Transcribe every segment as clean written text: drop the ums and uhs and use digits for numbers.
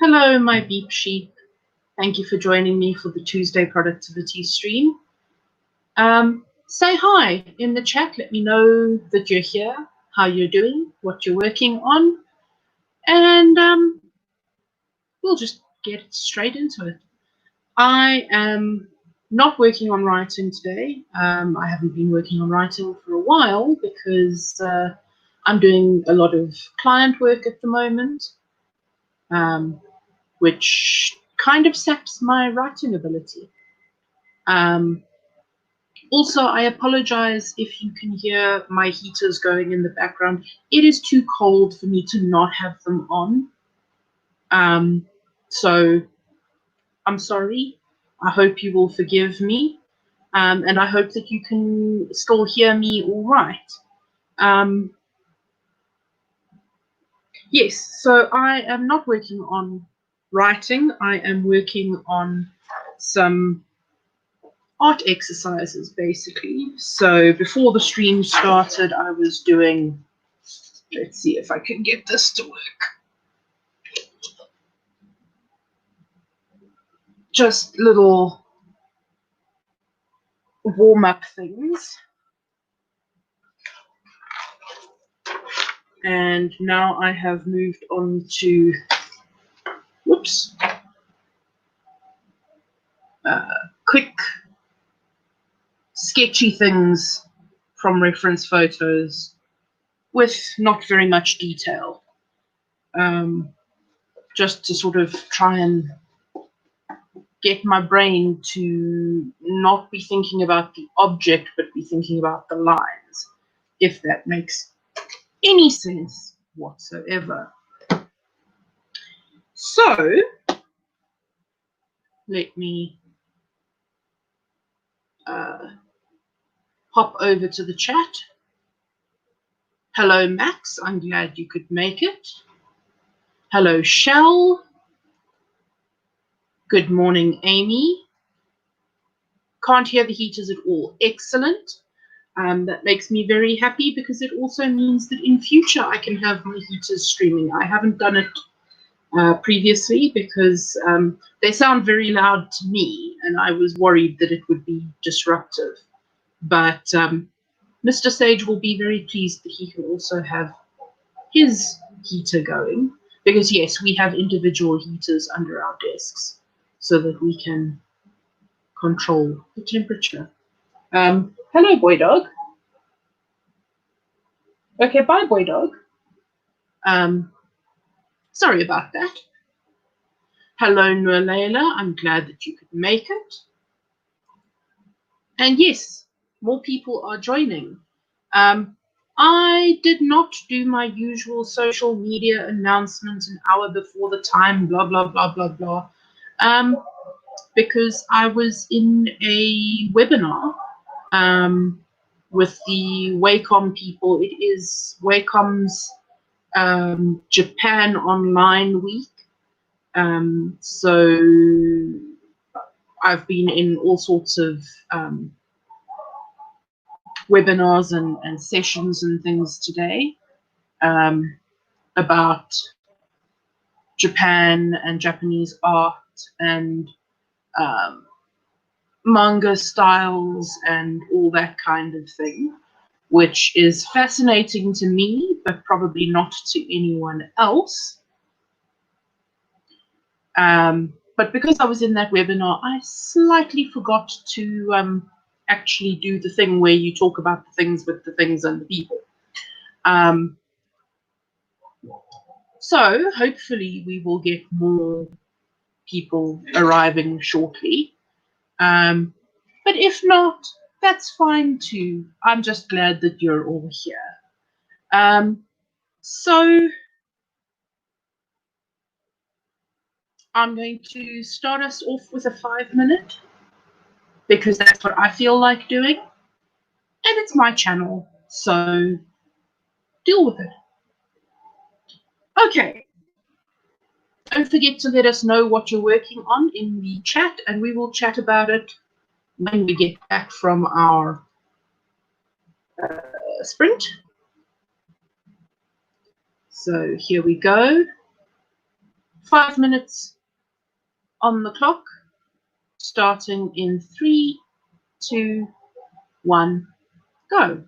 Hello, my beep sheep. Thank you for joining me for the Tuesday productivity stream. Say hi in the chat. Let me know that you're here, how you're doing, what you're working on, and we'll just get straight into it. I am not working on writing today. I haven't been working on writing for a while because I'm doing a lot of client work at the moment, which kind of saps my writing ability. Also, I apologize if you can hear my heaters going in the background. It is too cold for me to not have them on. So I'm sorry. I hope you will forgive me. And I hope that you can still hear me all right. Yes, so I am not working on writing. I am working on some art exercises, basically. So before the stream started, I was doing, let's see if I can get this to work. Just little warm-up things. And now I have moved on to, whoops, quick, sketchy things from reference photos with not very much detail. Just to sort of try and get my brain to not be thinking about the object, but be thinking about the lines, if that makes any sense whatsoever. So, let me hop over to the chat. Hello, Max. I'm glad you could make it. Hello, Shell. Good morning, Amy. Can't hear the heaters at all. Excellent. That makes me very happy because it also means that in future I can have my heaters streaming. I haven't done it previously because they sound very loud to me and I was worried that it would be disruptive. But Mr. Sage will be very pleased that he can also have his heater going because, yes, we have individual heaters under our desks so that we can control the temperature. Hello, boy dog. Okay, bye, boy dog. Sorry about that. Hello, Nurlela. I'm glad that you could make it. And yes, more people are joining. I did not do my usual social media announcement an hour before the time, blah, blah, blah, blah, blah, because I was in a webinar with the Wacom people. It is Wacom's Japan Online Week. So I've been in all sorts of webinars and sessions and things today about Japan and Japanese art and manga styles and all that kind of thing, which is fascinating to me, but probably not to anyone else. But because I was in that webinar, I slightly forgot to actually do the thing where you talk about the things with the things and the people. So hopefully we will get more people arriving shortly. But if not, that's fine too. I'm just glad that you're all here. So I'm going to start us off with a 5-minute because that's what I feel like doing. And it's my channel, so deal with it. Okay. Don't forget to let us know what you're working on in the chat, and we will chat about it when we get back from our sprint. So here we go. 5 minutes on the clock, starting in 3, 2, 1, go.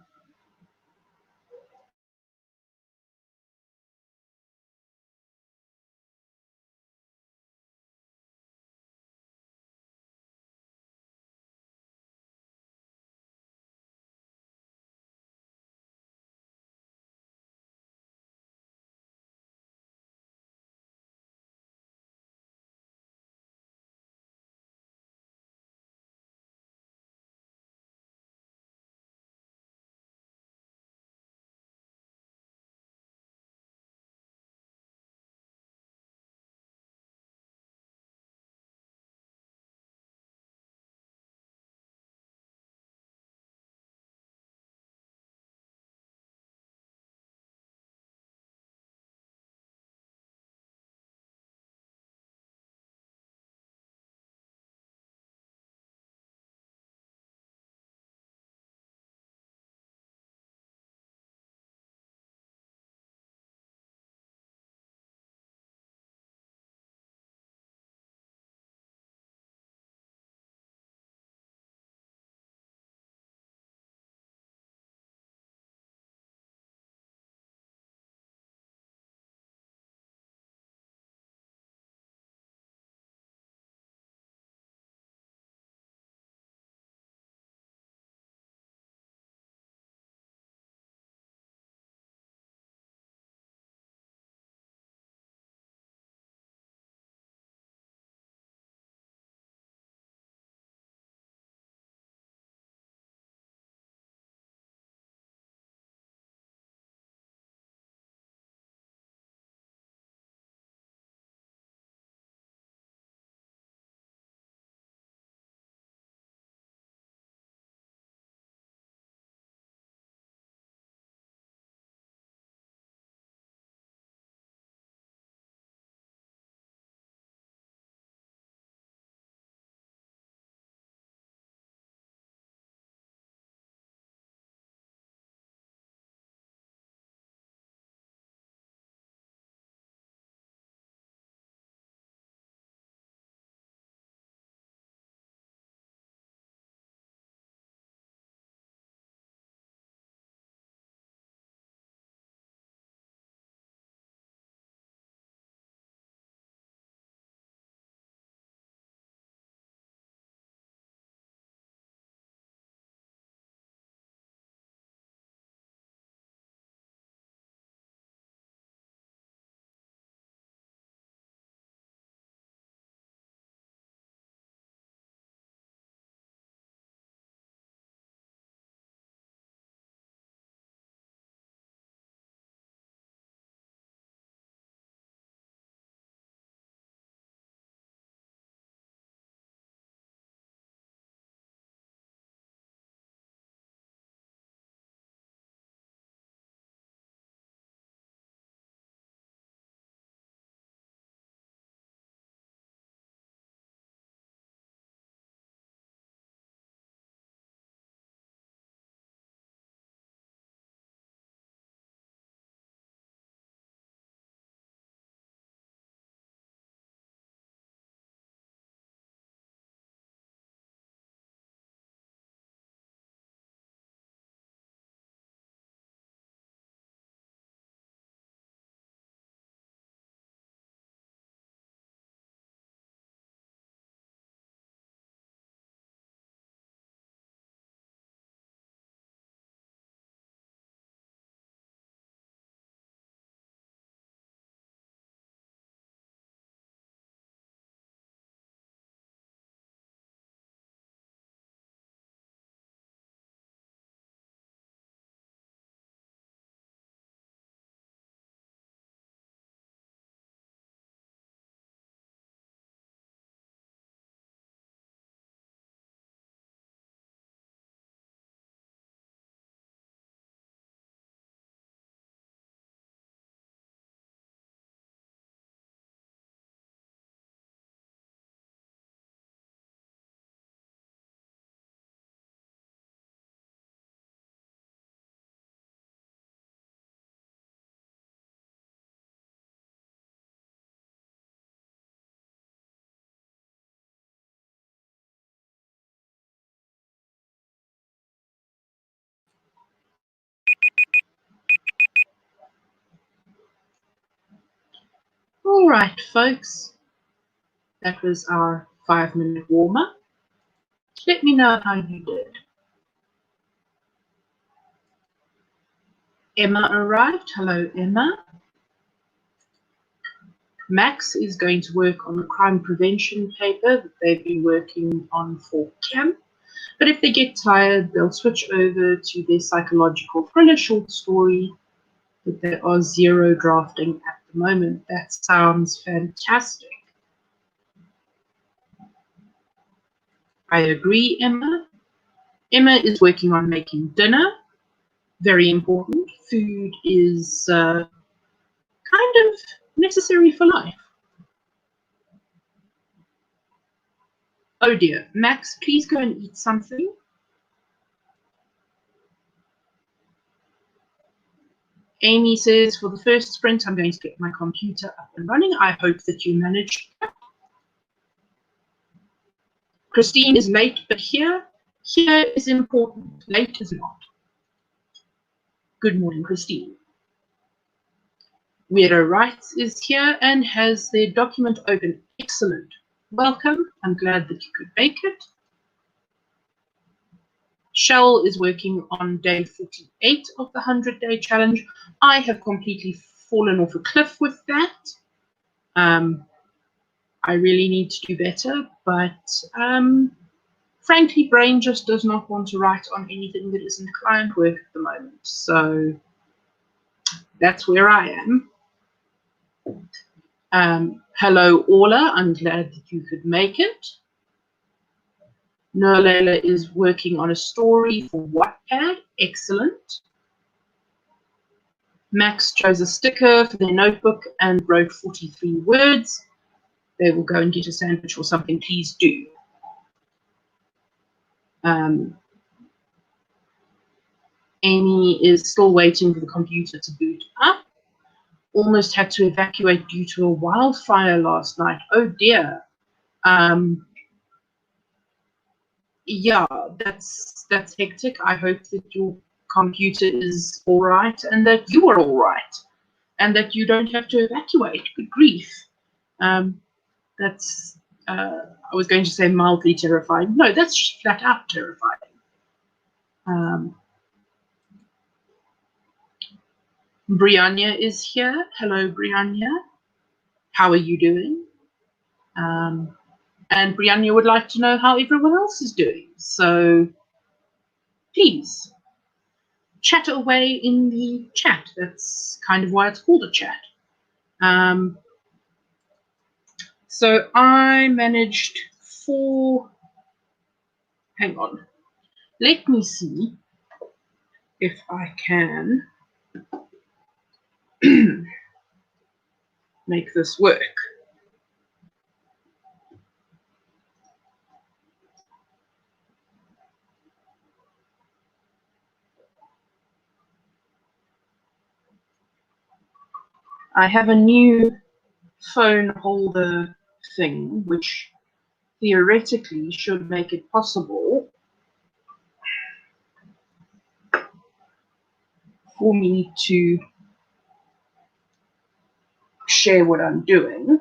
All right, folks. That was our 5-minute warm-up. Let me know how you did. Emma arrived. Hello, Emma. Max is going to work on a crime prevention paper that they've been working on for camp. But if they get tired, they'll switch over to their psychological thriller short story that they are zero drafting at the moment. That sounds fantastic. I agree, Emma. Emma is working on making dinner. Very important. Food is kind of necessary for life. Oh dear. Max, please go and eat something. Amy says, for the first sprint, I'm going to get my computer up and running. I hope that you managed. Christine is late, but here is important. Late is not. Good morning, Christine. Weirdo Writes is here and has their document open. Excellent. Welcome. I'm glad that you could make it. Shell is working on day 48 of the 100-day challenge. I have completely fallen off a cliff with that. I really need to do better, but frankly, brain just does not want to write on anything that isn't client work at the moment. So that's where I am. Hello, Orla. I'm glad that you could make it. Nurlela is working on a story for Wattpad. Excellent. Max chose a sticker for their notebook and wrote 43 words. They will go and get a sandwich or something. Please do. Amy is still waiting for the computer to boot up. Almost had to evacuate due to a wildfire last night. Oh dear. Yeah, that's hectic. I hope that your computer is all right and that you are all right and that you don't have to evacuate. Good grief. That's I was going to say mildly terrifying. No, that's just flat out terrifying. Brianna is here. Hello, Brianna. How are you doing? And Brianna would like to know how everyone else is doing. So please chat away in the chat. That's kind of why it's called a chat. So I managed 4. Hang on. Let me see if I can make this work. I have a new phone holder thing, which theoretically should make it possible for me to share what I'm doing.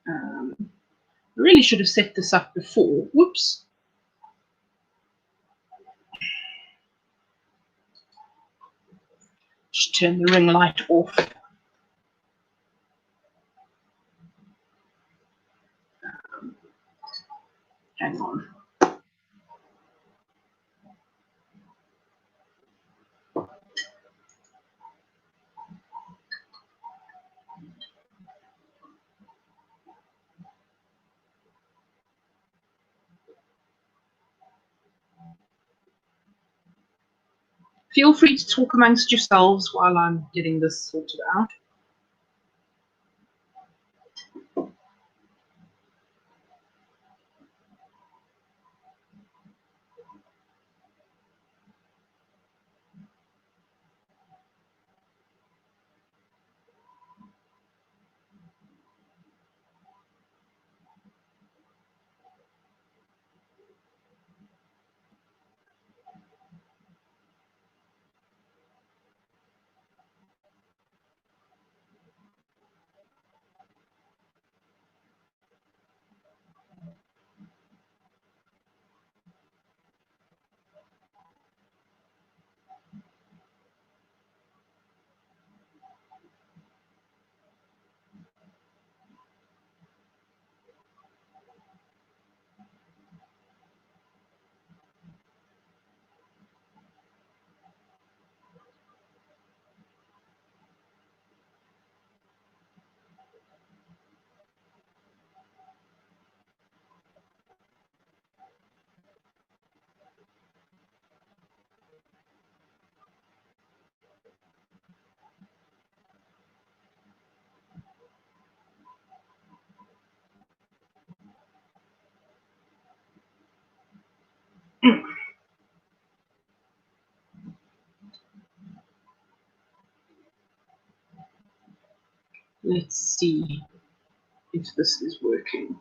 I really should have set this up before. Whoops. Just turn the ring light off. Hang on. Feel free to talk amongst yourselves while I'm getting this sorted out. Let's see if this is working.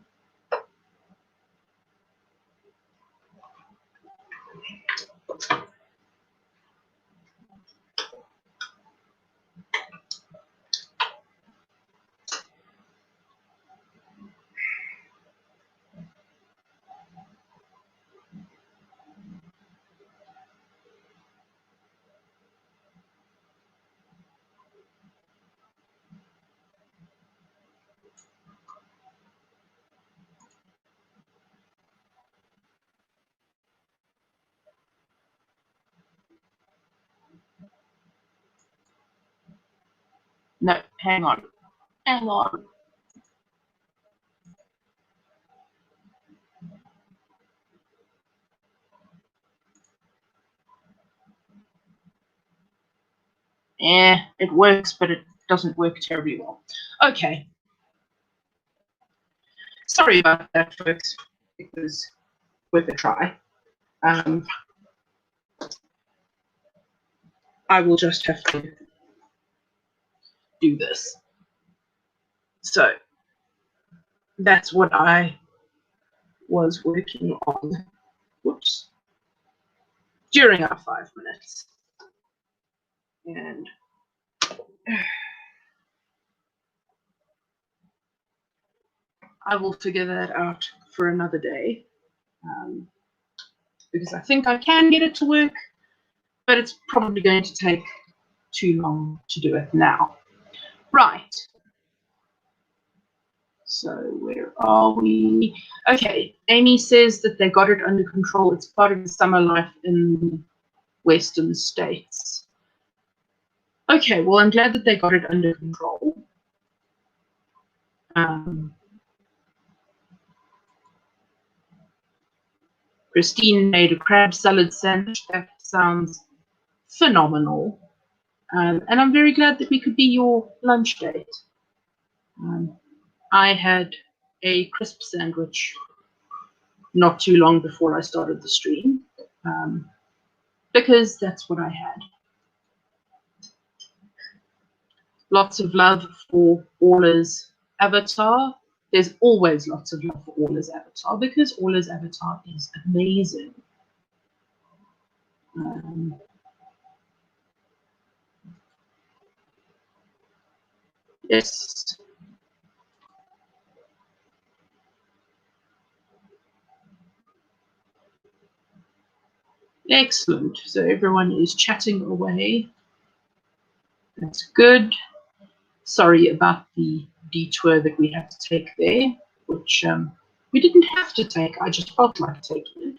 No, hang on. Hang on. It works, but it doesn't work terribly well. Okay. Sorry about that, folks. It was worth a try. I will just have to do this. So that's what I was working on. Whoops. During our 5 minutes. And I will figure that out for another day. Because I think I can get it to work, but it's probably going to take too long to do it now. Right. So where are we? Okay, Amy says that they got it under control. It's part of the summer life in Western states. Okay, well, I'm glad that they got it under control. Christine made a crab salad sandwich. That sounds phenomenal. And I'm very glad that we could be your lunch date. I had a crisp sandwich not too long before I started the stream, because that's what I had. Lots of love for Orla's avatar. There's always lots of love for Orla's avatar because Orla's avatar is amazing. Yes. Excellent. So everyone is chatting away. That's good. Sorry about the detour that we had to take there, which we didn't have to take. I just felt like taking it.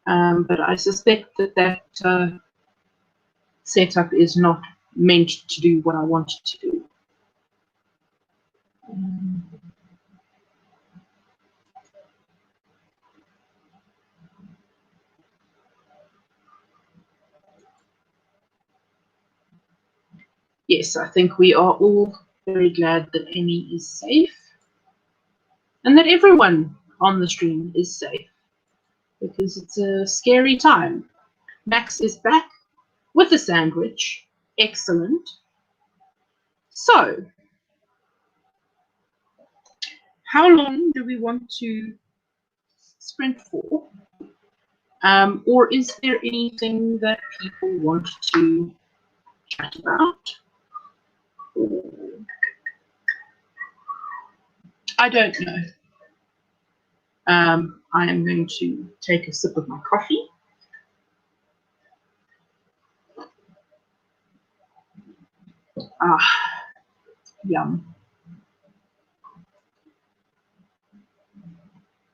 But I suspect that setup is not meant to do what I want it to do. Yes, I think we are all very glad that Amy is safe and that everyone on the stream is safe because it's a scary time. Max is back with a sandwich. Excellent. So, how long do we want to sprint for? Or is there anything that people want to chat about? I don't know. I am going to take a sip of my coffee. Yum.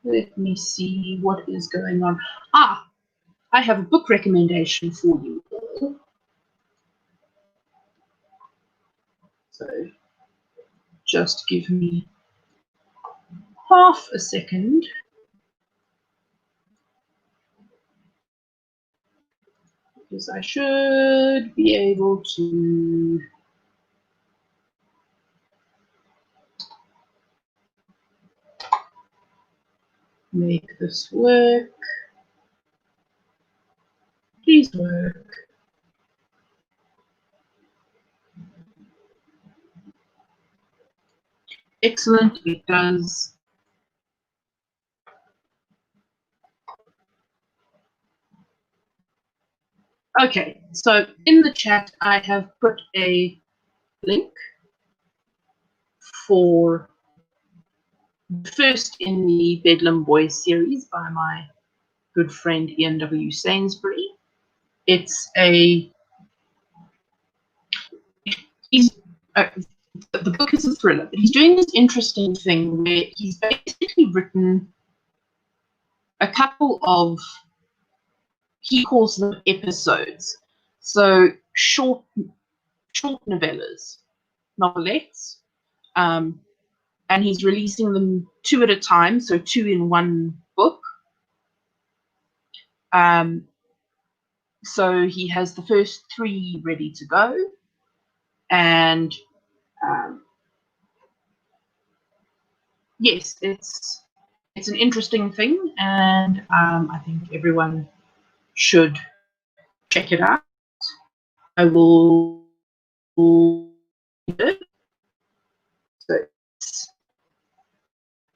Let me see what is going on. I have a book recommendation for you all. So just give me half a second. Because I should be able to make this work. Please work. excellent. It does. Okay, so in the chat, I have put a link for the first in the Bedlam Boys series by my good friend Ian W. Sainsbury. It's a he's the book is a thriller, but he's doing this interesting thing where he's basically written a couple of, he calls them episodes, so short novellas, novelettes, and he's releasing them 2 at a time, so 2 in one book. So he has the first 3 ready to go, and yes, it's an interesting thing, and I think everyone should check it out. I will. So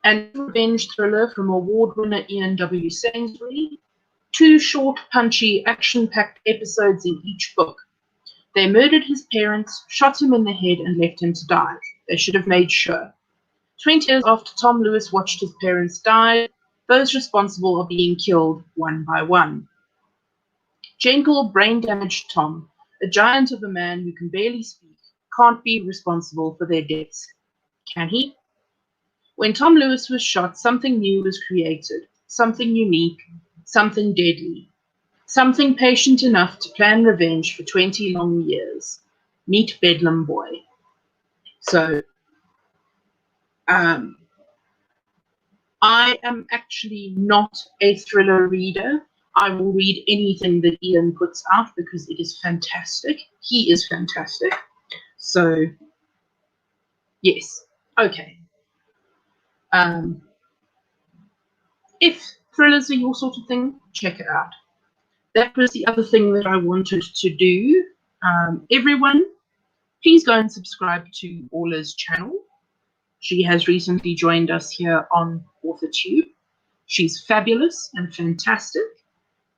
and revenge thriller from award winner Ian W. Sainsbury. 2 short, punchy, action-packed episodes in each book. They murdered his parents, shot him in the head, and left him to die. They should have made sure. 20 years after Tom Lewis watched his parents die, those responsible are being killed one by one. Jekyll brain-damaged Tom, a giant of a man who can barely speak, can't be responsible for their deaths. Can he? When Tom Lewis was shot, something new was created, something unique, something deadly, something patient enough to plan revenge for 20 long years. Meet Bedlam Boy. So, I am actually not a thriller reader. I will read anything that Ian puts out because it is fantastic. He is fantastic. So, yes. Okay. If thrillers are your sort of thing, check it out. That was the other thing that I wanted to do. Everyone, please go and subscribe to Orla's channel. She has recently joined us here on AuthorTube. She's fabulous and fantastic.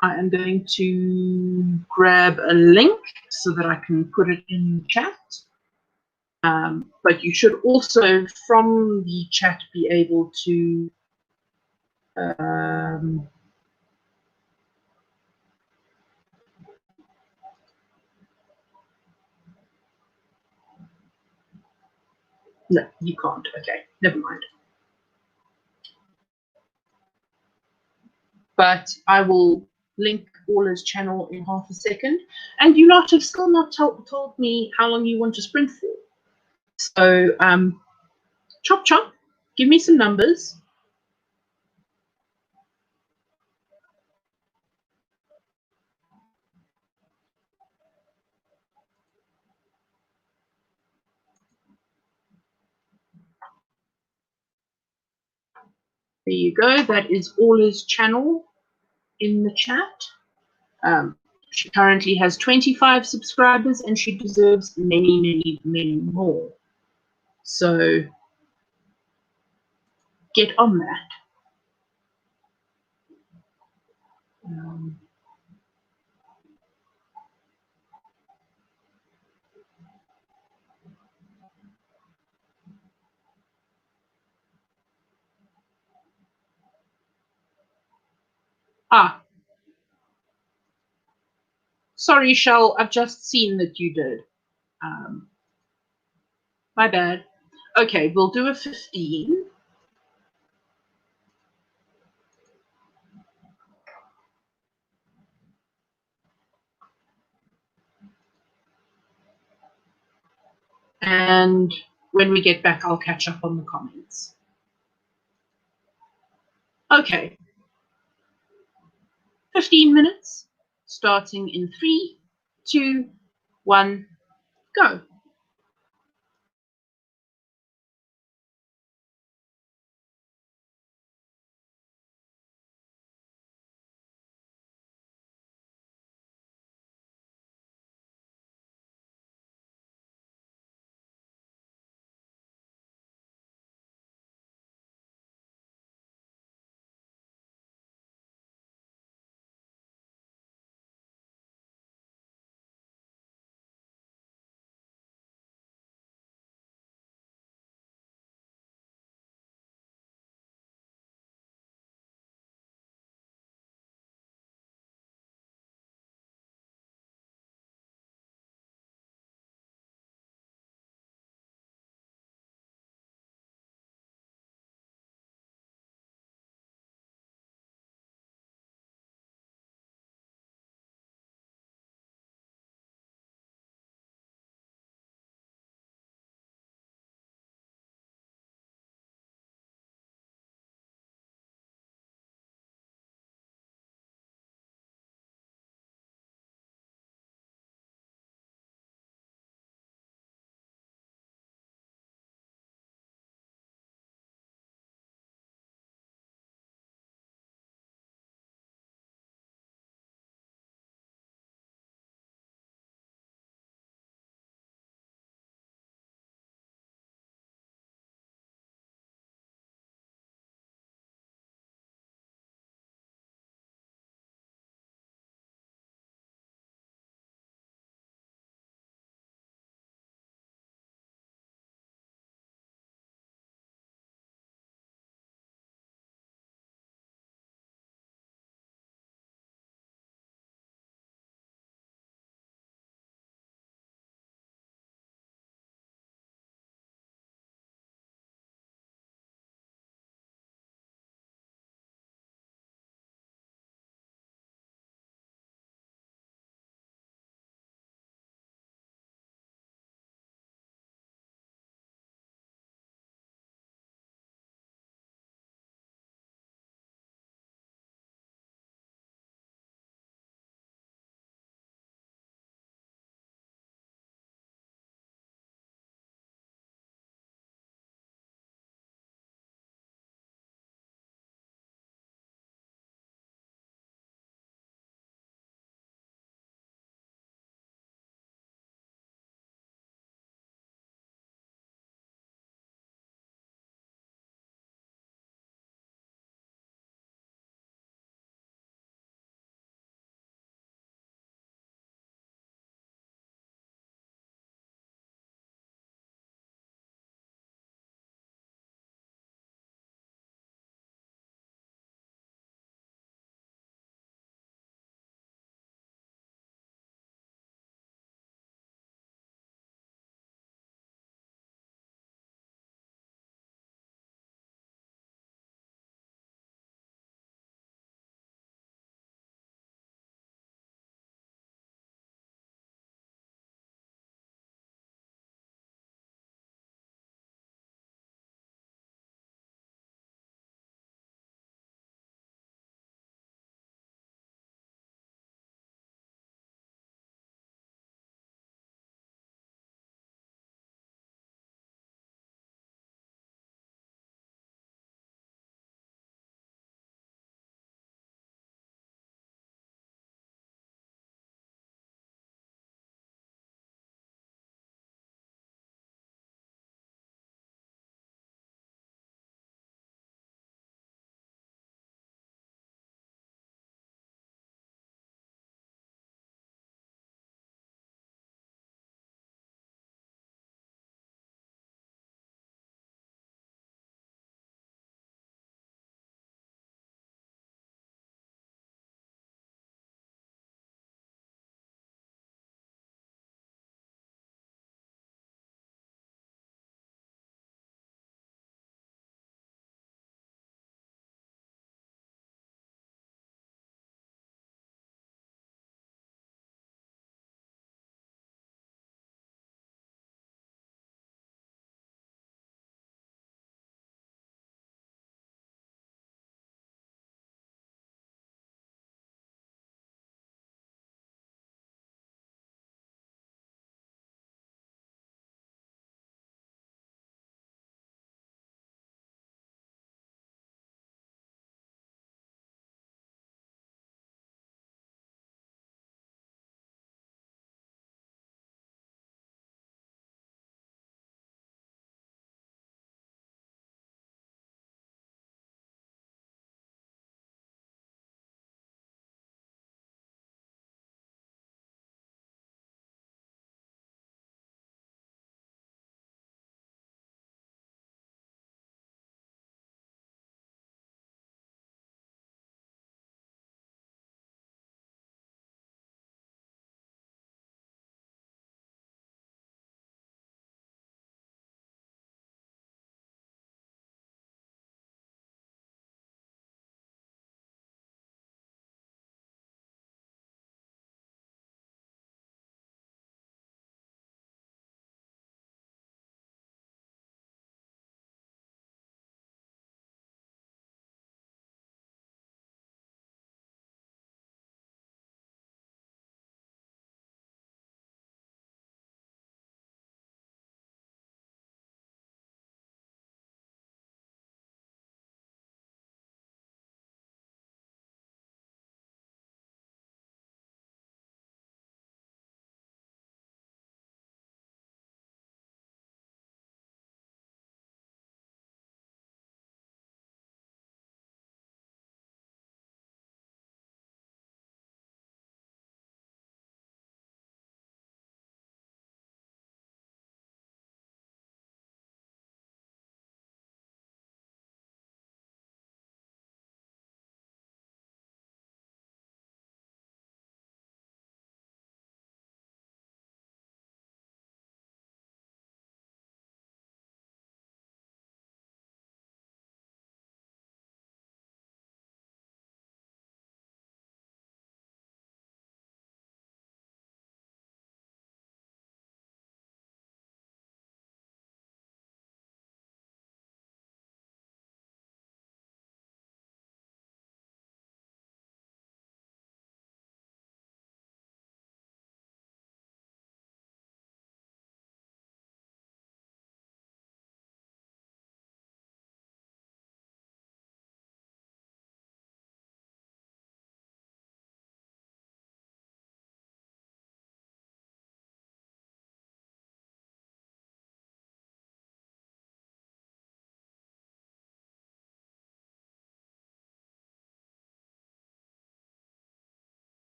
I am going to grab a link so that I can put it in the chat. But you should also, from the chat, be able to no, you can't. Okay, never mind. But I will link Orla's channel in half a second. And you lot have still not told me how long you want to sprint for. So, chop chop, give me some numbers. There you go. That is Orla's channel in the chat. She currently has 25 subscribers and she deserves many, many, many more. So get on that. Sorry, Shell, I've just seen that you did. My bad. Okay, we'll do a 15. And when we get back, I'll catch up on the comments. Okay. 15 minutes, starting in 3, 2, 1, go.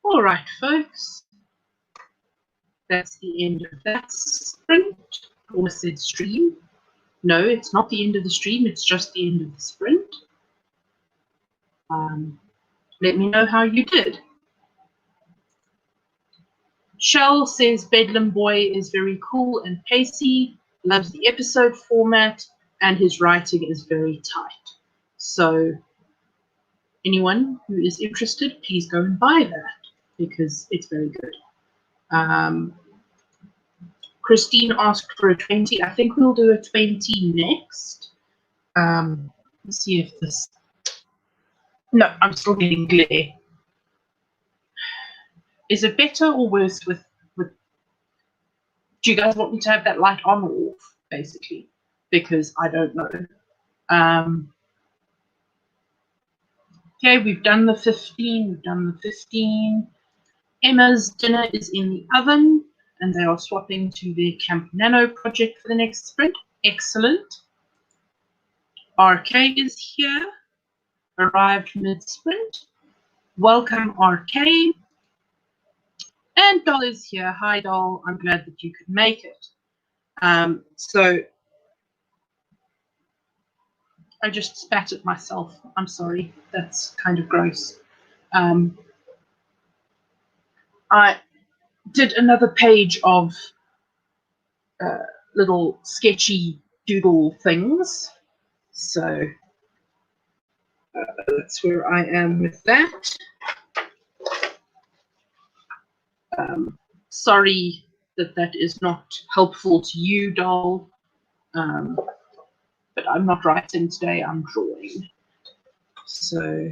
All right, folks. That's the end of that sprint. Or said stream. No, it's not the end of the stream. It's just the end of the sprint. Let me know how you did. Shell says Bedlam Boy is very cool and pacey, loves the episode format, and his writing is very tight. So anyone who is interested, please go and buy that because it's very good. Christine asked for a 20. I think we'll do a 20 next. Let's see if this... No, I'm still getting glare. Is it better or worse with... Do you guys want me to have that light on or off, basically? Because I don't know. Okay, we've done the 15. We've done the 15. Emma's dinner is in the oven, and they are swapping to their Camp Nano project for the next sprint. Excellent. RK is here. Arrived mid-sprint. Welcome, RK. And Doll is here. Hi, Doll. I'm glad that you could make it. So I just spat at myself. I'm sorry. That's kind of gross. I did another page of little sketchy doodle things. So that's where I am with that. Sorry that that is not helpful to you, Doll. But I'm not writing today, I'm drawing. So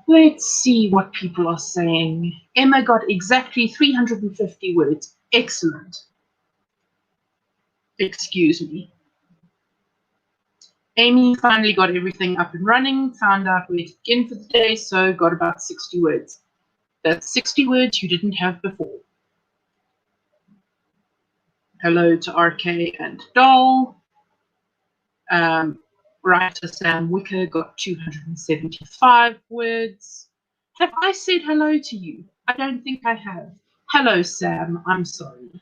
let's see what people are saying. Emma got exactly 350 words. Excellent. Excuse me. Amy finally got everything up and running, found out where to begin for the day, so got about 60 words. That's 60 words you didn't have before. Hello to RK and Doll. Writer Sam Wicker got 275 words. Have I said hello to you? I don't think I have. Hello, Sam. I'm sorry.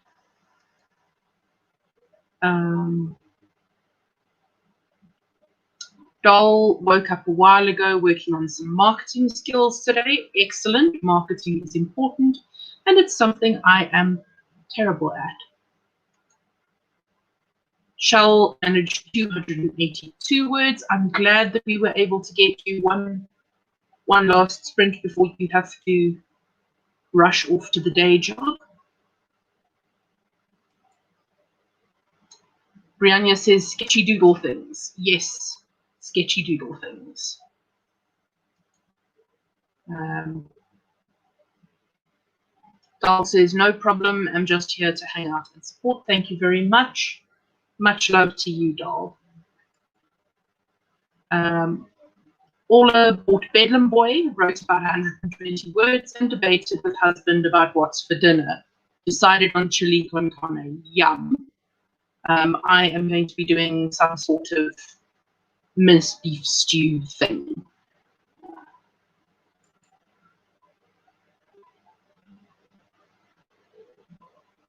Doll woke up a while ago working on some marketing skills today. Excellent. Marketing is important, and it's something I am terrible at. Shell managed 282 words. I'm glad that we were able to get you one last sprint before you have to rush off to the day job. Brianna says sketchy doodle things. Yes, sketchy doodle things. Doll says no problem. I'm just here to hang out and support. Thank you very much. Much love to you, Doll. Ola bought Bedlam Boy, wrote about 120 words, and debated with husband about what's for dinner. Decided on chili con carne. Yum. I am going to be doing some sort of minced beef stew thing.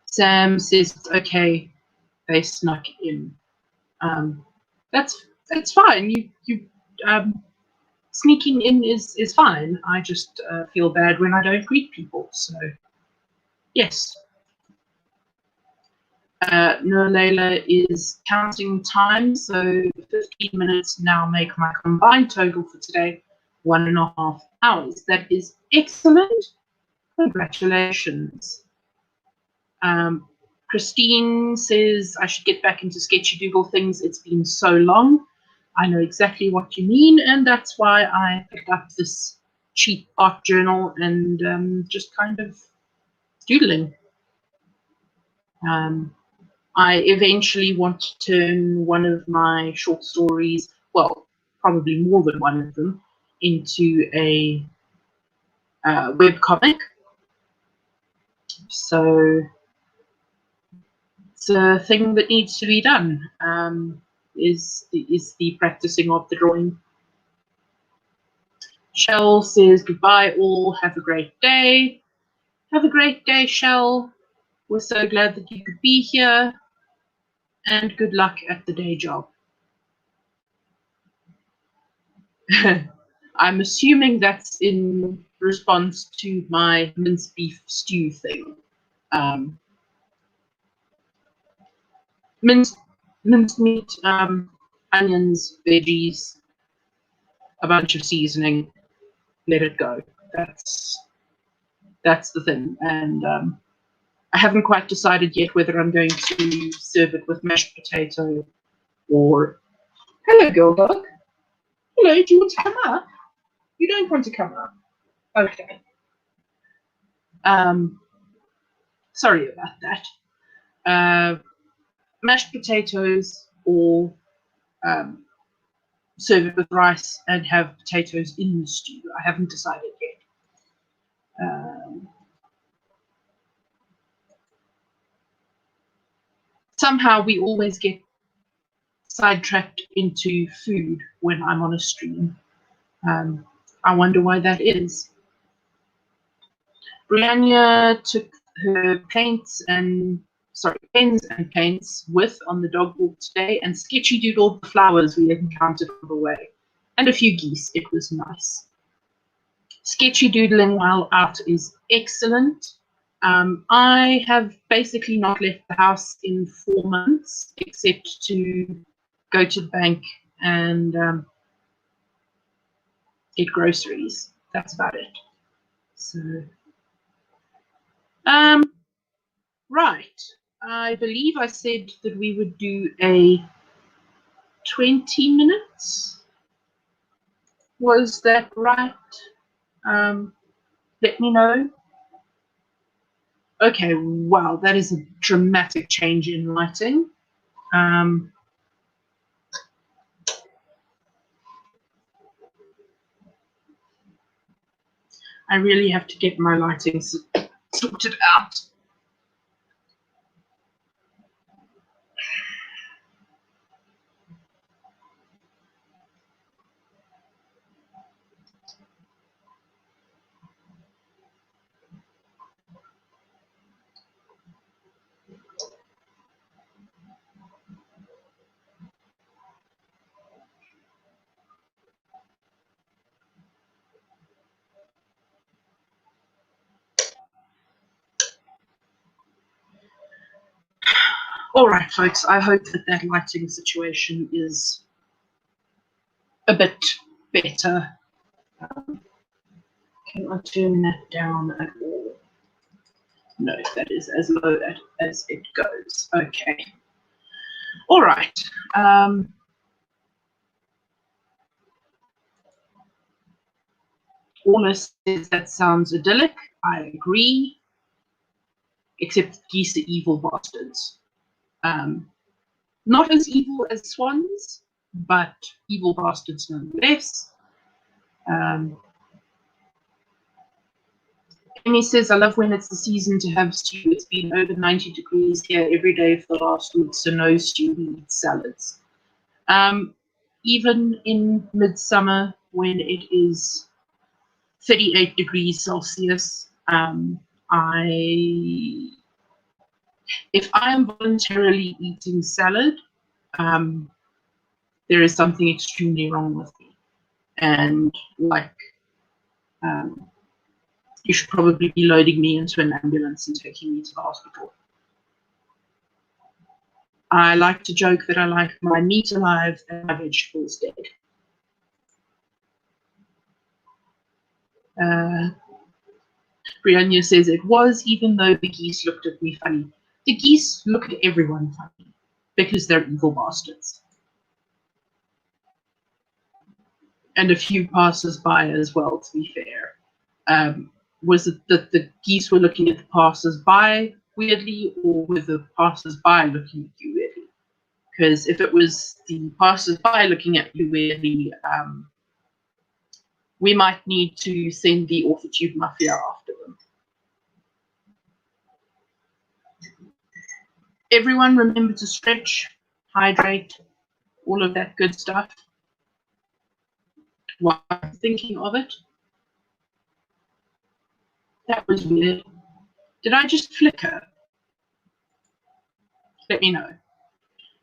Sam says it's okay. They snuck in. That's fine. You sneaking in is fine. I just feel bad when I don't greet people. So yes. No, Layla is counting time, so 15 minutes now make my combined total for today 1.5 hours. That is excellent. Congratulations. Christine says I should get back into sketchy doodle things. It's been so long. I know exactly what you mean, and that's why I picked up this cheap art journal and just kind of doodling. I eventually want to turn one of my short stories, well, probably more than one of them, into a webcomic. So it's a thing that needs to be done, is the practicing of the drawing. Shell says goodbye all. Have a great day. Have a great day, Shell. We're so glad that you could be here. And good luck at the day job. I'm assuming that's in response to my minced beef stew thing. Minced meat, onions, veggies, a bunch of seasoning. Let it go. That's the thing. And I haven't quite decided yet whether I'm going to serve it with mashed potato or... Hello, girl dog. Hello, do you want to come up? You don't want to come up? Okay. Sorry about that. Mashed potatoes or serve it with rice and have potatoes in the stew. I haven't decided yet. Somehow we always get sidetracked into food when I'm on a stream. I wonder why that is. Brianna took her pens and paints with on the dog walk today and sketchy doodled the flowers we encountered on the way and a few geese. It was nice. Sketchy doodling while out is excellent. I have basically not left the house in 4 months except to go to the bank and get groceries. That's about it. So, right. I believe I said that we would do a 20 minutes. Was that right? Let me know. Okay, wow, that is a dramatic change in lighting. I really have to get my lighting sorted out. All right, folks, I hope that lighting situation is a bit better. Can I turn that down at all? No, that is as low as it goes. Okay. All right. Orla says that sounds idyllic. I agree. Except geese are evil bastards. Not as evil as swans, but evil bastards nonetheless. Amy says, I love when it's the season to have stew. It's been over 90 degrees here every day for the last week, so no stew, we eat salads. Even in midsummer, when it is 38 degrees Celsius, if I am voluntarily eating salad, there is something extremely wrong with me. And you should probably be loading me into an ambulance and taking me to the hospital. I like to joke that I like my meat alive and my vegetables dead. Brianna says it was, even though the geese looked at me funny. The geese look at everyone funny because they're evil bastards. And a few passers-by as well, to be fair. Was it that the geese were looking at the passers-by weirdly, or were the passers-by looking at you weirdly? Because if it was the passers-by looking at you weirdly, we might need to send the Orthotube Mafia after them. Everyone remember to stretch, hydrate, all of that good stuff. While thinking of it. That was weird. Did I just flicker? Let me know.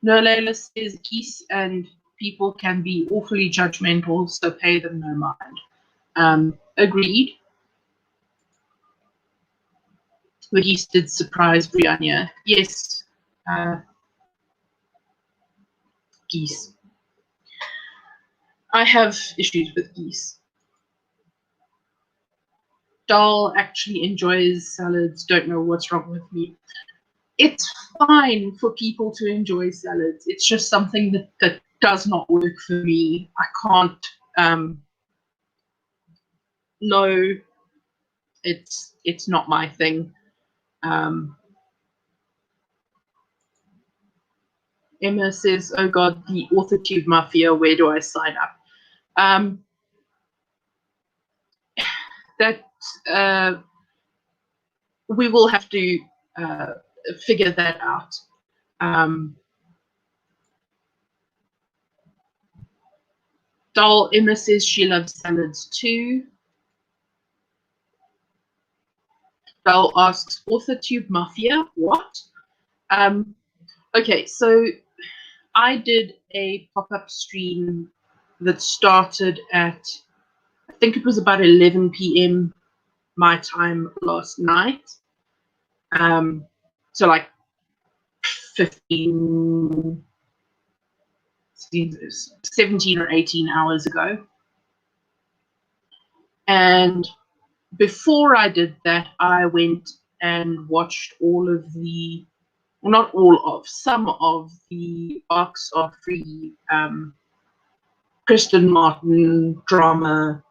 No, Layla says geese and people can be awfully judgmental, so pay them no mind. Agreed. The geese did surprise Brianna. Yes. Geese. I have issues with geese. Doll actually enjoys salads. Don't know what's wrong with me. It's fine for people to enjoy salads. It's just something that does not work for me. I can't. No, it's not my thing. Emma says, "Oh God, the AuthorTube Mafia. Where do I sign up?" That we will have to figure that out. Doll Emma says she loves salads too. Doll asks, AuthorTube Mafia, what? Okay, so I did a pop-up stream that started at, I think it was about 11 p.m. my time last night. So like 17 or 18 hours ago. And before I did that, I went and watched all of the, well, not all of, some of the arcs of free Kristen Martin drama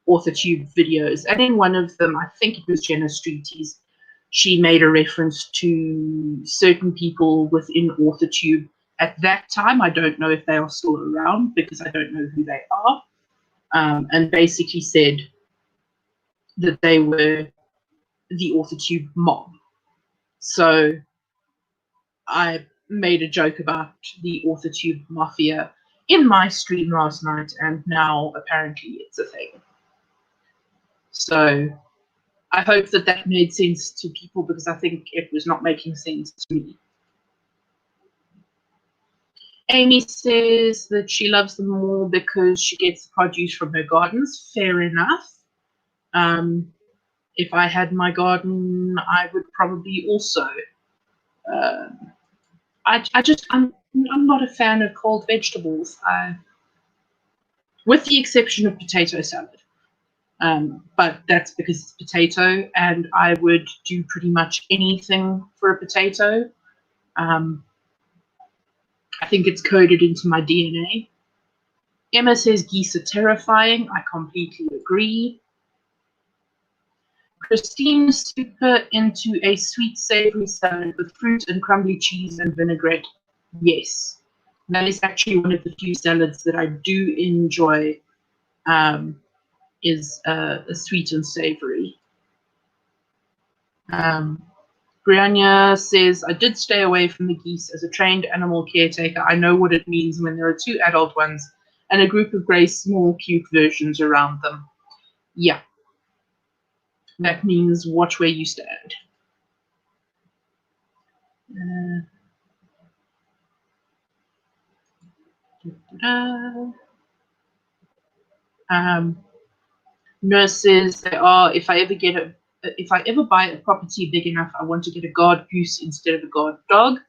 AuthorTube videos. And in one of them, I think it was Jenna Streety's, she made a reference to certain people within AuthorTube. At that time, I don't know if they are still around because I don't know who they are. And basically said that they were the AuthorTube mob. So I made a joke about the AuthorTube Mafia in my stream last night, and now apparently it's a thing. So I hope that that made sense to people, because I think it was not making sense to me. Amy says that she loves them more because she gets the produce from her gardens. Fair enough. If I had my garden, I would probably also. I'm not a fan of cold vegetables, with the exception of potato salad. But that's because it's potato, and I would do pretty much anything for a potato. I think it's coded into my DNA. Emma says geese are terrifying. I completely agree. Christine's super into a sweet savory salad with fruit and crumbly cheese and vinaigrette. Yes, that is actually one of the few salads that I do enjoy. Is a sweet and savory. Brianna says, I did stay away from the geese as a trained animal caretaker. I know what it means when there are two adult ones and a group of grey, small, cute versions around them. Yeah. That means watch where you stand. Nurses, they are, if I ever buy a property big enough, I want to get a guard goose instead of a guard dog.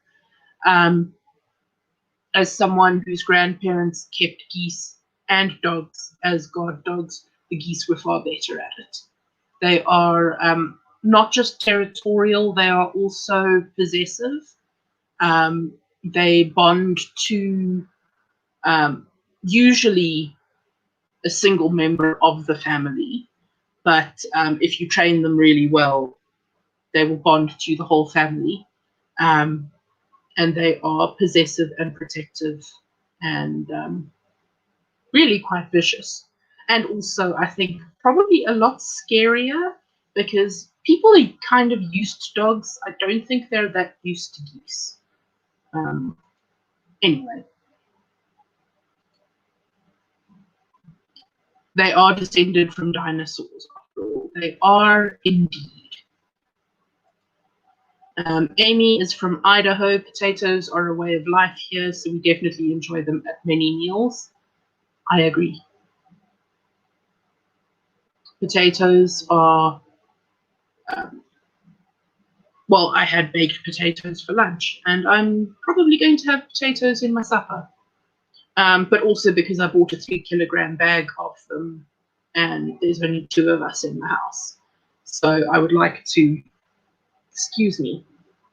As someone whose grandparents kept geese and dogs as guard dogs, the geese were far better at it. They are not just territorial, they are also possessive. They bond to usually a single member of the family, but if you train them really well, they will bond to the whole family. And they are possessive and protective and really quite vicious. And also, I think, probably a lot scarier, because people are kind of used to dogs. I don't think they're that used to geese. Anyway. They are descended from dinosaurs, after all. They are indeed. Amy is from Idaho. Potatoes are a way of life here, so we definitely enjoy them at many meals. I agree. Potatoes are, well, I had baked potatoes for lunch, and I'm probably going to have potatoes in my supper. But also because I bought a 3-kilogram bag of them, and there's only 2 of us in the house. So I would like to, excuse me,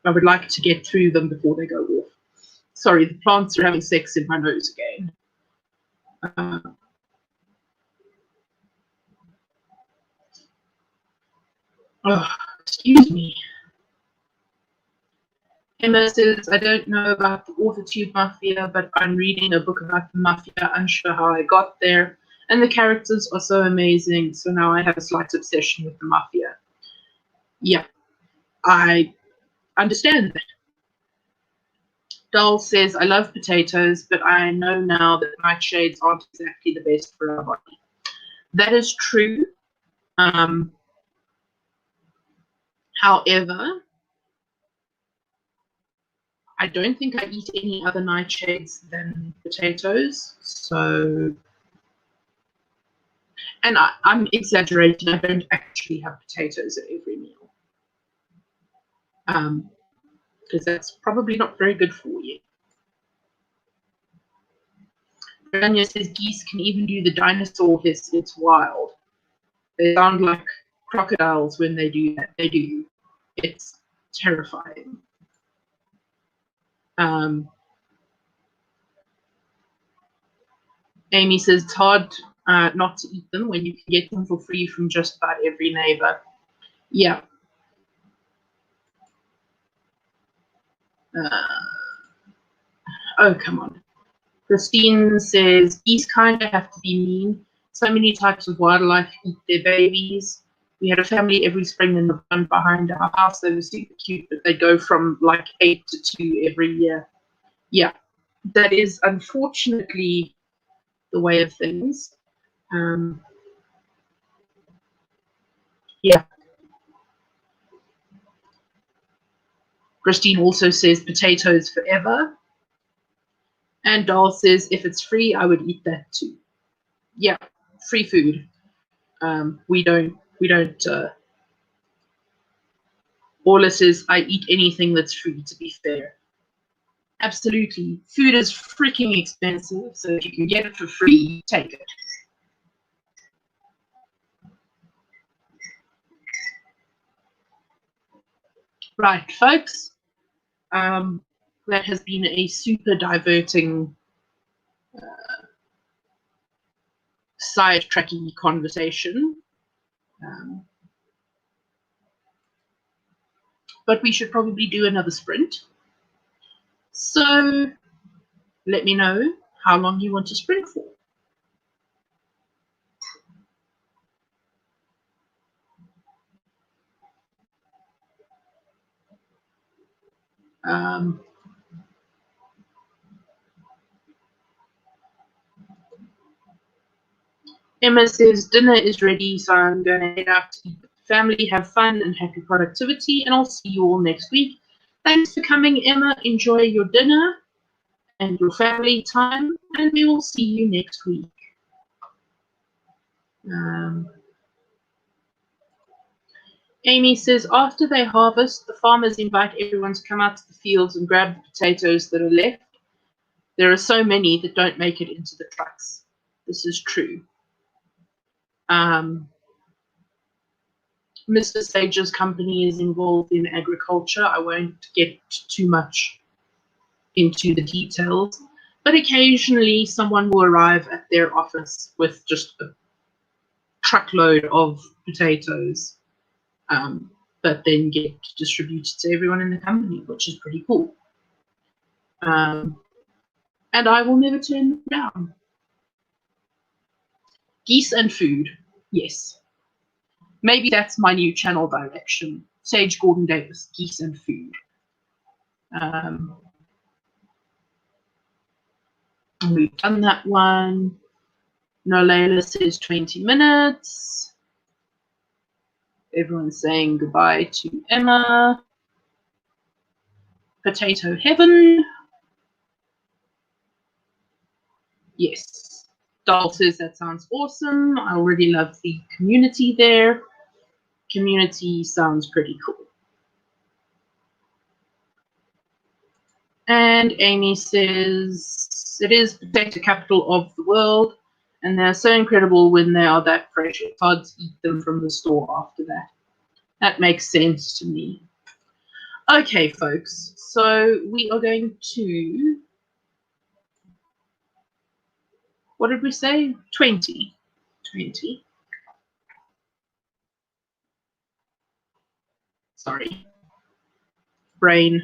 I would like to get through them before they go off. Sorry, the plants are having sex in my nose again. Oh, excuse me. Emma says, I don't know about the AuthorTube Mafia, but I'm reading a book about the Mafia, unsure how I got there, and the characters are so amazing, so now I have a slight obsession with the Mafia. Yeah, I understand that. Dull says, I love potatoes, but I know now that nightshades aren't exactly the best for our body. That is true. However, I don't think I eat any other nightshades than potatoes. So, and I'm exaggerating. I don't actually have potatoes at every meal. Because that's probably not very good for you. Rania says geese can even do the dinosaur hiss. It's wild. They sound like crocodiles when they do that. They do. It's terrifying. Amy says it's hard not to eat them when you can get them for free from just about every neighbor. Yeah. Oh, come on. Christine says geese kind of have to be mean. So many types of wildlife eat their babies. We had a family every spring in the pond behind our house. They were super cute, but they go from like 8 to 2 every year. Yeah, that is unfortunately the way of things. Yeah. Christine also says potatoes forever. And Doll says if it's free, I would eat that too. Yeah, free food. We don't. Orla says I eat anything that's free. To be fair, absolutely. Food is freaking expensive, so if you can get it for free, take it. Right, folks. That has been a super diverting, side-tracking conversation. But we should probably do another sprint. So let me know how long you want to sprint for. Emma says dinner is ready, so I'm going to head out to eat with the family, have fun and happy productivity, and I'll see you all next week. Thanks for coming, Emma. Enjoy your dinner and your family time, and we will see you next week. Amy says after they harvest, the farmers invite everyone to come out to the fields and grab the potatoes that are left. There are so many that don't make it into the trucks. This is true. Mr. Sage's company is involved in agriculture. I won't get too much into the details, but occasionally someone will arrive at their office with just a truckload of potatoes, but then get distributed to everyone in the company, which is pretty cool. And I will never turn them down. Geese and food, yes. Maybe that's my new channel direction. Sage Gordon Davis, geese and food. We've done that one. Nolela says 20 minutes. Everyone's saying goodbye to Emma. Potato Heaven. Yes. Doll says that sounds awesome. I already love the community there. Community sounds pretty cool. And Amy says, it is potato capital of the world, and they're so incredible when they are that fresh. It's hard to eat them from the store after that. That makes sense to me. Okay, folks, so we are going to, what did we say? 20. 20. Sorry. Brain.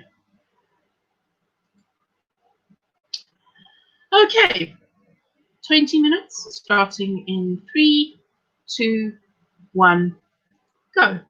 Okay. 20 minutes, starting in 3, 2, 1, go.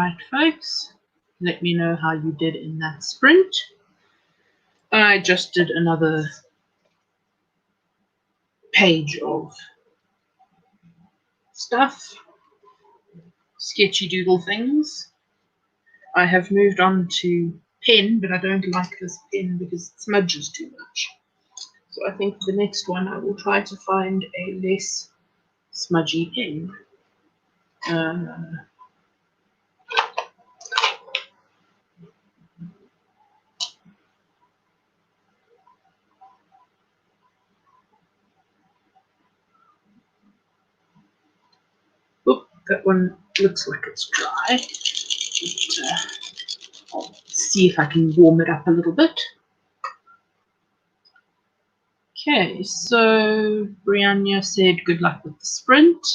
right, folks. Let me know how you did in that sprint. I just did another page of stuff, sketchy doodle things. I have moved on to pen, but I don't like this pen because it smudges too much. So I think for the next one I will try to find a less smudgy pen. Oop, that one looks like it's dry. I'll see if I can warm it up a little bit. Okay, so Brianna said good luck with the sprint.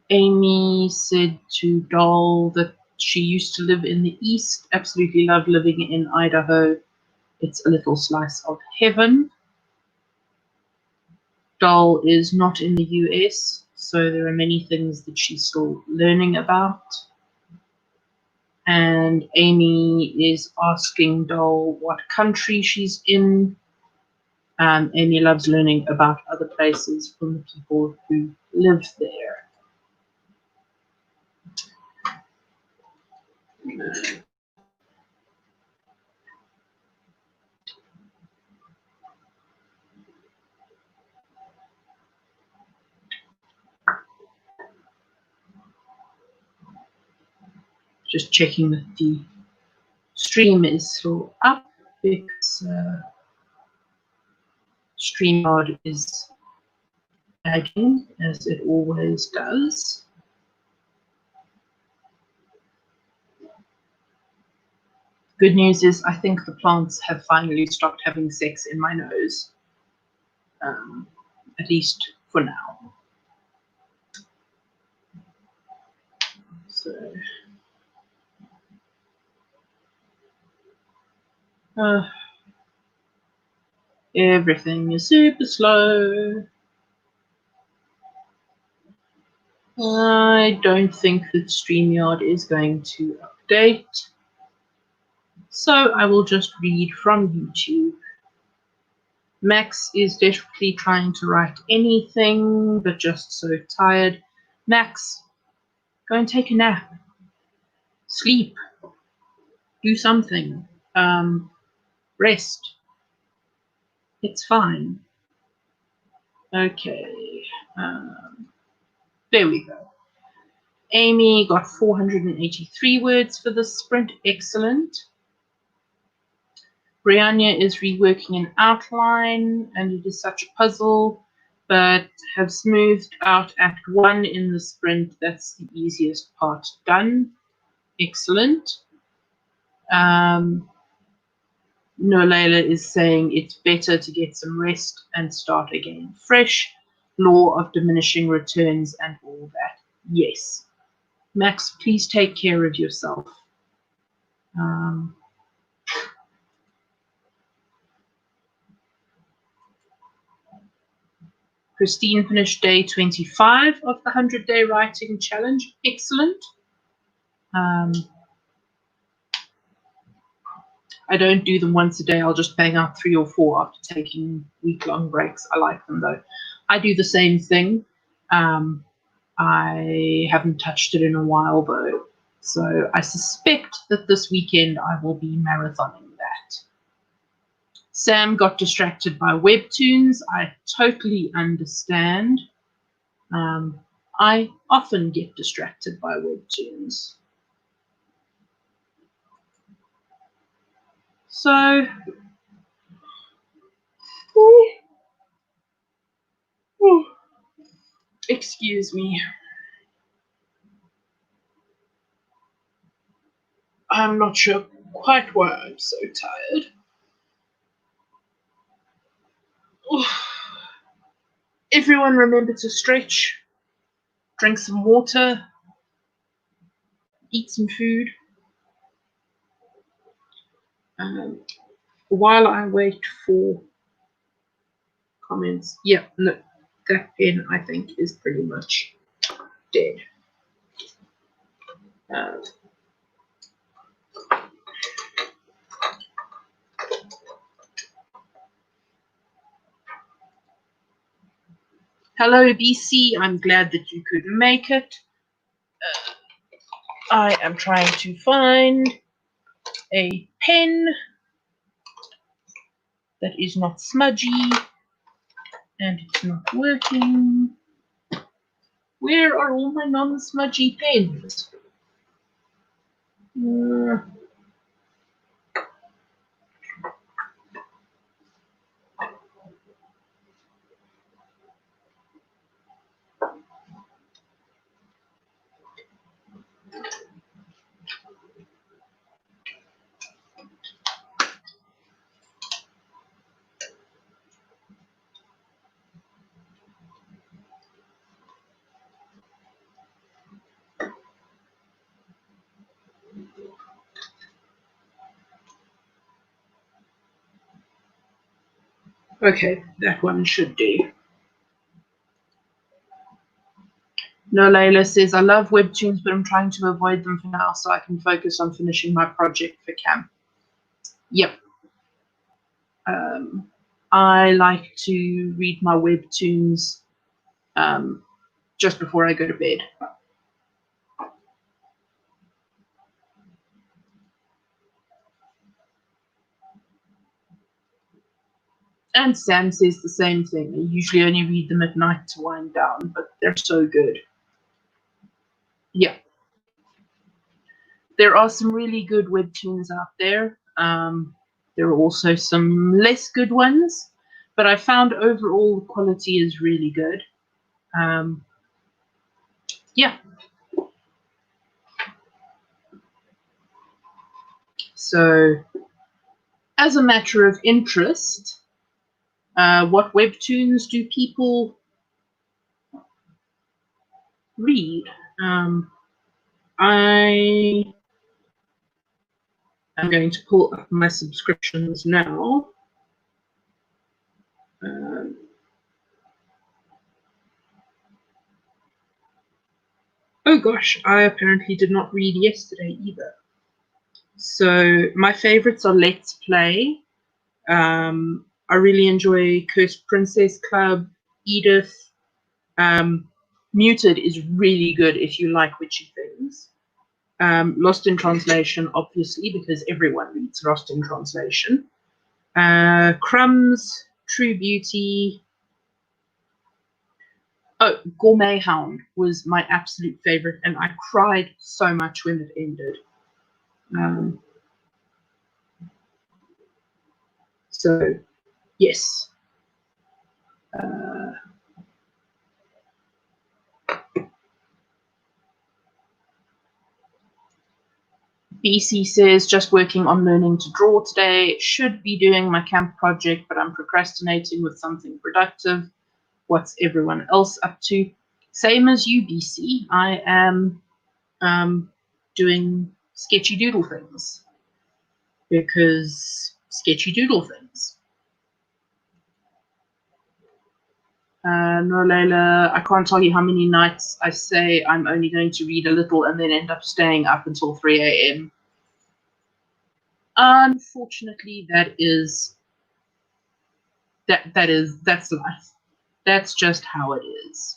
Amy said to Doll that she used to live in the East, absolutely loved living in Idaho. It's a little slice of heaven. Doll is not in the US, so there are many things that she's still learning about. And Amy is asking Doll what country she's in. Amy loves learning about other places from the people who live there. Just checking that the stream is still up because StreamYard is lagging as it always does. Good news is I think the plants have finally stopped having sex in my nose, at least for now. So, everything is super slow. I don't think that StreamYard is going to update, so I will just read from YouTube. Max is desperately trying to write anything, but just so tired. Max, go and take a nap. Sleep. Do something. Rest. It's fine. Okay. There we go. Amy got 483 words for the sprint. Excellent. Brianna is reworking an outline, and it is such a puzzle, but have smoothed out Act 1 in the sprint. That's the easiest part done. Excellent. Nolela is saying it's better to get some rest and start again fresh. Law of diminishing returns and all that. Yes. Max, please take care of yourself. Christine finished day 25 of the 100-day writing challenge. Excellent. I don't do them once a day. I'll just bang out 3 or 4 after taking week-long breaks. I like them, though. I do the same thing. I haven't touched it in a while, though. So I suspect that this weekend I will be marathoning that. Sam got distracted by webtoons. I totally understand. I often get distracted by webtoons. So, excuse me. I'm not sure quite why I'm so tired. Everyone remember to stretch, drink some water, eat some food. While I wait for comments, yeah, no, that pen I think is pretty much dead. Uh, Hello, BC. I'm glad that you could make it. I am trying to find a pen that is not smudgy, and it's not working. Where are all my non-smudgy pens? Okay, that one should do. No, Layla says, I love webtoons, but I'm trying to avoid them for now so I can focus on finishing my project for camp. Yep. I like to read my webtoons just before I go to bed. And Sam says the same thing. I usually only read them at night to wind down, but they're so good. Yeah. There are some really good webtoons out there. There are also some less good ones, but I found overall the quality is really good. Yeah. So, as a matter of interest, what webtoons do people read? I am going to pull up my subscriptions now. Oh gosh, I apparently did not read yesterday either. So my favorites are Let's Play. I really enjoy Cursed Princess Club, Edith. Muted is really good if you like witchy things. Lost in Translation, obviously, because everyone reads Lost in Translation. Crumbs, True Beauty. Oh, Gourmet Hound was my absolute favorite, and I cried so much when it ended. So, yes. BC says, just working on learning to draw today. Should be doing my camp project, but I'm procrastinating with something productive. What's everyone else up to? Same as you, BC. I am doing sketchy doodle things. Because sketchy doodle things. No, Layla, I can't tell you how many nights I say I'm only going to read a little and then end up staying up until 3 a.m. Unfortunately, that's life. That's just how it is.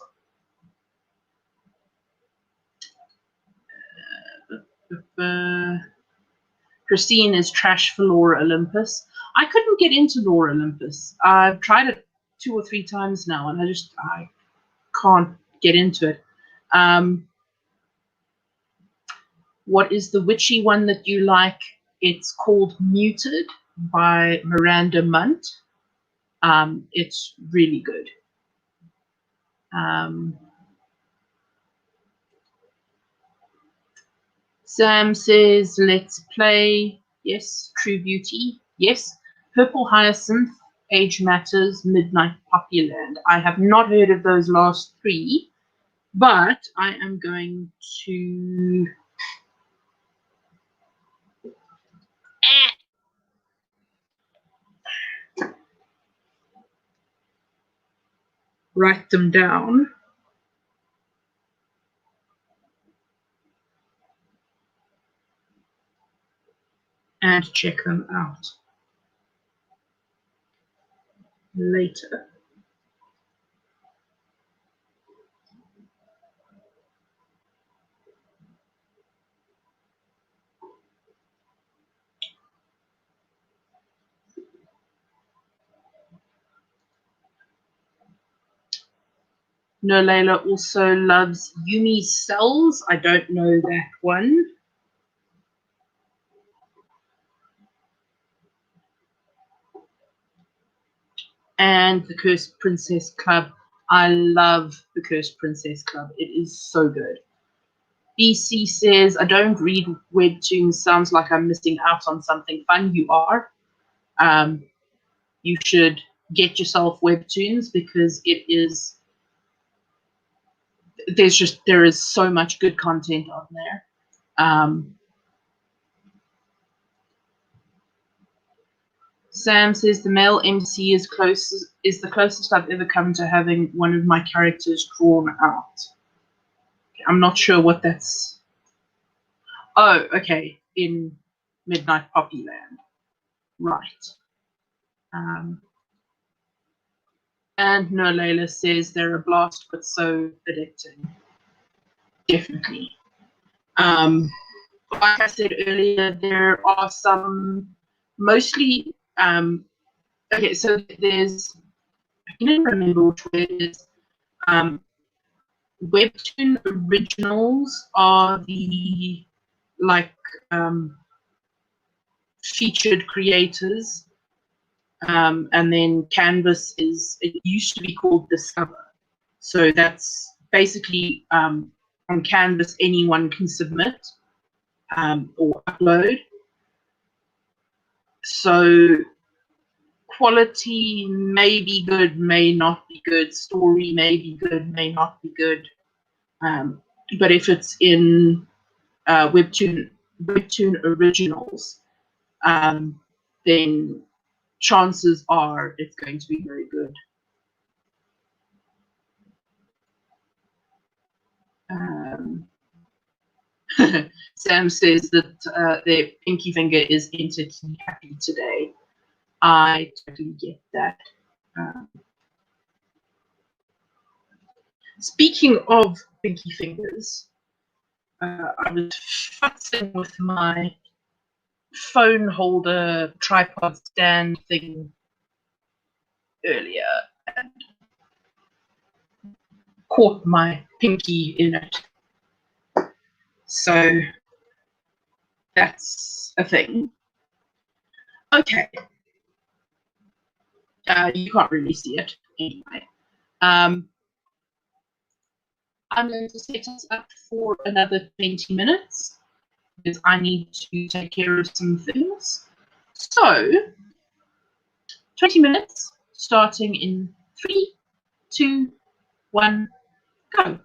Christine is trash for Laura Olympus. I couldn't get into Laura Olympus. I've tried it 2 or 3 times now, and I can't get into it. What is the witchy one that you like? It's called Muted by Miranda Munt. It's really good. Sam says, let's play. Yes. True Beauty. Yes. Purple Hyacinth, Age Matters, Midnight Poppyland. I have not heard of those last 3, but I am going to write them down. and check them out later. No, Layla also loves Yumi's cells. I don't know that one. And the Cursed Princess Club. I love the Cursed Princess Club. It is so good. BC says, I don't read webtoons. Sounds like I'm missing out on something fun. You are. You should get yourself webtoons because it is, there is so much good content on there. Sam says the male MC is the closest I've ever come to having one of my characters drawn out. I'm not sure what that's. Oh, okay, in Midnight Poppyland, right? And No Layla says they're a blast, but so addicting. Definitely. Like I said earlier, there are some mostly. Okay, so there's. I can't remember which way it is. Webtoon originals are the featured creators, and then Canvas it used to be called Discover. So that's basically on Canvas anyone can submit or upload. So quality may be good, may not be good. Story may be good, may not be good. But if it's in Webtoon originals, then chances are it's going to be very good. Sam says that their pinky finger is entity happy today. I totally get that. Speaking of pinky fingers, I was fussing with my phone holder tripod stand thing earlier and caught my pinky in it. So that's a thing. Okay. You can't really see it anyway. I'm going to set us up for another 20 minutes because I need to take care of some things. So, 20 minutes starting in 3, 2, 1, go.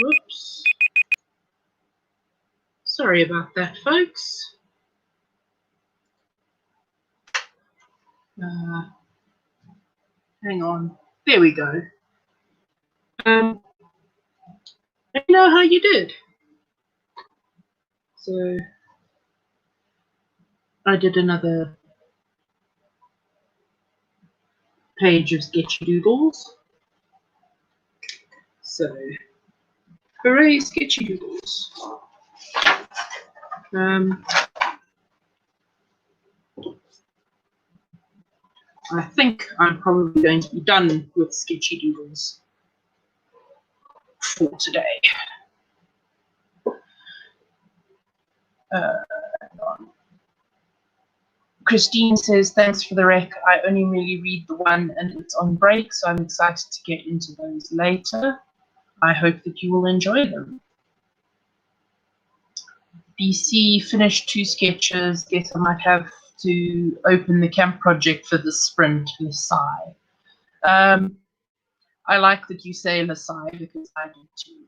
Whoops. Sorry about that, folks. Hang on. There we go. Let me know how you did. So I did another page of sketchy doodles. So hooray, sketchy doodles. I think I'm probably going to be done with sketchy doodles for today. Hang on. Christine says, thanks for the rec. I only really read the one and it's on break, so I'm excited to get into those later. I hope that you will enjoy them. BC finished 2 sketches. Guess I might have to open the camp project for the sprint, Lasai. I like that you say Lasai because I do too.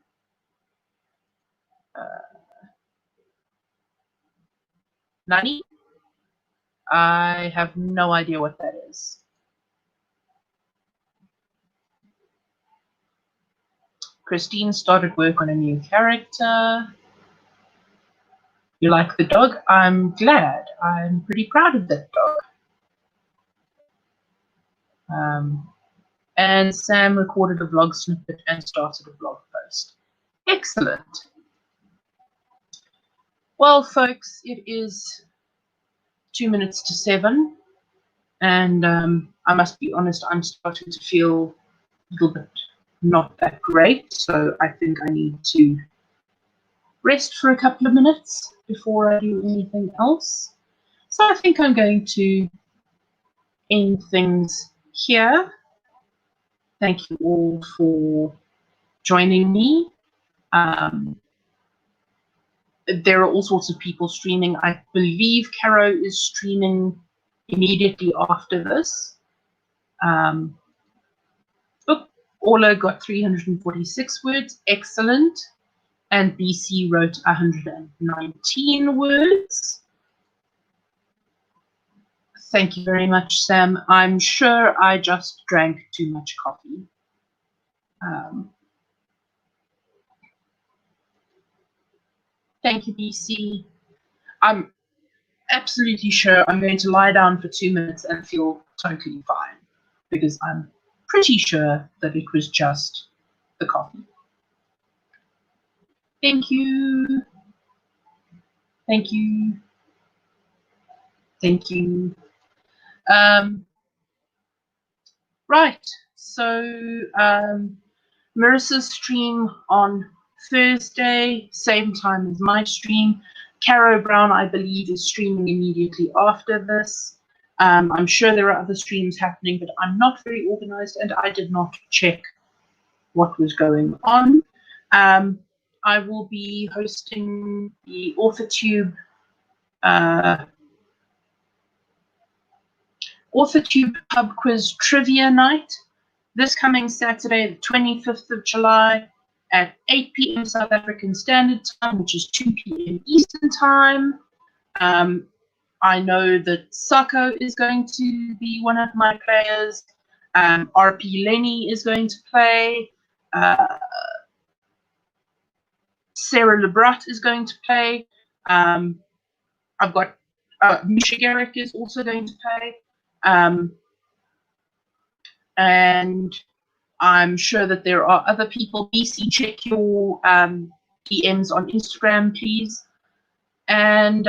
Nani? I have no idea what that is. Christine started work on a new character. You like the dog? I'm glad. I'm pretty proud of that dog. And Sam recorded a vlog snippet and started a blog post. Excellent. Well, folks, it is 2 minutes to 7, and I must be honest, I'm starting to feel a little bit not that great, so I think I need to rest for a couple of minutes before I do anything else. So I think I'm going to end things here. Thank you all for joining me. There are all sorts of people streaming. I believe Caro is streaming immediately after this. Orla got 346 words. Excellent. And BC wrote 119 words. Thank you very much, Sam. I'm sure I just drank too much coffee. Thank you, BC. I'm absolutely sure I'm going to lie down for 2 minutes and feel totally fine, because I'm pretty sure that it was just the coffee. Thank you. Thank you. Thank you. Right, so Marissa's stream on Thursday, same time as my stream. Caro Brown, I believe, is streaming immediately after this. I'm sure there are other streams happening, but I'm not very organized and I did not check what was going on. I will be hosting the AuthorTube Pub Quiz Trivia Night this coming Saturday, the 25th of July at 8 p.m. South African Standard Time, which is 2 p.m. Eastern Time. I know that Sako is going to be one of my players. RP Lenny is going to play. Sarah Lebrat is going to play. I've got Misha Garrick is also going to play. And I'm sure that there are other people. BC, check your DMs on Instagram, please. And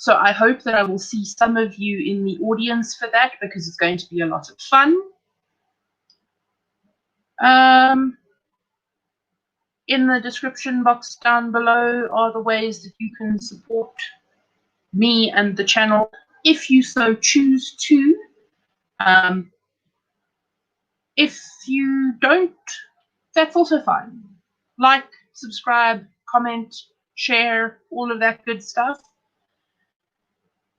so I hope that I will see some of you in the audience for that, because it's going to be a lot of fun. In the description box down below are the ways that you can support me and the channel if you so choose to. If you don't, that's also fine. Like, subscribe, comment, share, all of that good stuff.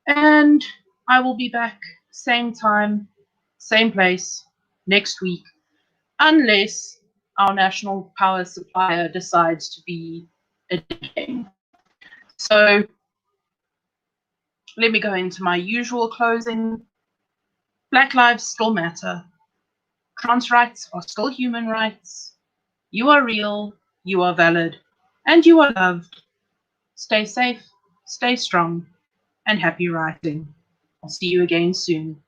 And I will be back same time, same place next week, unless our national power supplier decides to be a decade. So let me go into my usual closing. Black lives still matter. Trans rights are still human rights. You are real, you are valid, and you are loved. Stay safe, stay strong, and happy writing. I'll see you again soon.